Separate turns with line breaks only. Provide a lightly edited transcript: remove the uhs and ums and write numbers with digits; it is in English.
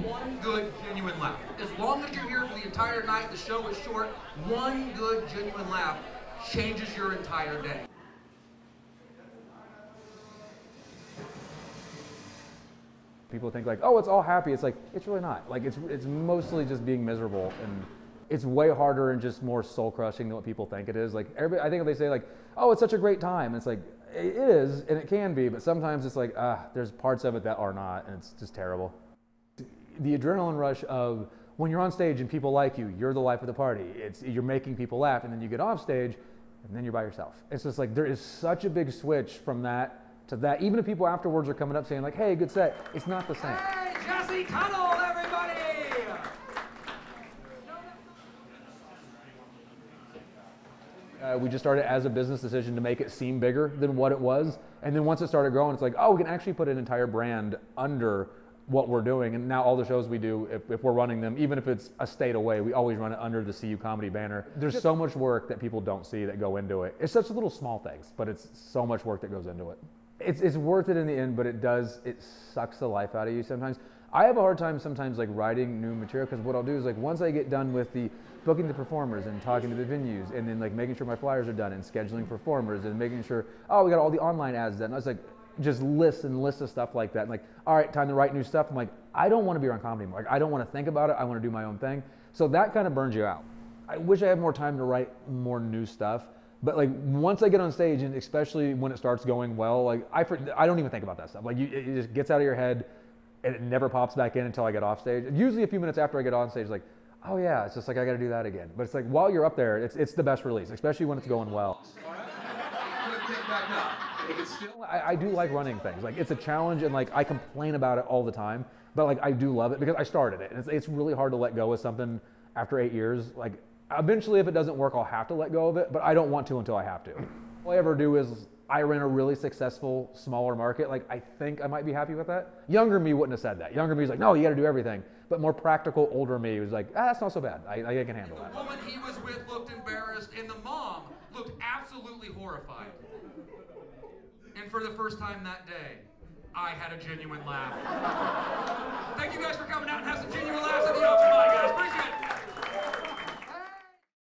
one good, genuine laugh. As long as you're here for the entire night, the show is short, one good, genuine laugh changes your entire day.
People think like, oh, it's all happy. It's like, it's really not. Like, it's mostly just being miserable, and it's way harder and just more soul-crushing than what people think it is. Like, I think if they say like, oh, it's such a great time, it's like, it is, and it can be, but sometimes it's like, there's parts of it that are not, and it's just terrible. The adrenaline rush of when you're on stage and people like you, you're the life of the party. You're making people laugh, and then you get off stage, and then you're by yourself. It's just like, there is such a big switch from that to that. Even if people afterwards are coming up saying like, hey, good set, it's not the same.
Hey, Jesse Tunnel, everybody!
We just started as a business decision to make it seem bigger than what it was. And then once it started growing, it's like, oh, we can actually put an entire brand under what we're doing. And now all the shows we do, if we're running them, even if it's a state away, we always run it under the CU Comedy banner. There's so much work that people don't see that go into it. It's such little small things, but it's so much work that goes into it. It's worth it in the end, but it sucks the life out of you sometimes. I have a hard time sometimes like writing new material, because what I'll do is like once I get done with the booking the performers and talking to the venues and then like making sure my flyers are done and scheduling performers and making sure, oh, we got all the online ads done. I was like, just lists and lists of stuff like that. And like, all right, time to write new stuff. I'm like, I don't want to be around comedy anymore. Like, I don't want to think about it. I want to do my own thing. So that kind of burns you out. I wish I had more time to write more new stuff. But like once I get on stage, and especially when it starts going well, like I don't even think about that stuff. Like it just gets out of your head, and it never pops back in until I get off stage. Usually a few minutes after I get on stage, like, oh yeah, it's just like I got to do that again. But it's like while you're up there, it's the best release, especially when it's going well. I do like running things. Like it's a challenge, and like I complain about it all the time, but like I do love it because I started it, and it's really hard to let go of something after 8 years. Like eventually, if it doesn't work, I'll have to let go of it, but I don't want to until I have to. All I ever do is I ran a really successful smaller market. Like I think I might be happy with that. Younger me wouldn't have said that. Younger me was like, no, you got to do everything. But more practical, older me was like, that's not so bad. I can handle that.
The woman he was with looked embarrassed, and the mom looked absolutely horrified. And for the first time that day, I had a genuine laugh. Thank you guys for coming out and have some genuine laughs at the open mic, guys.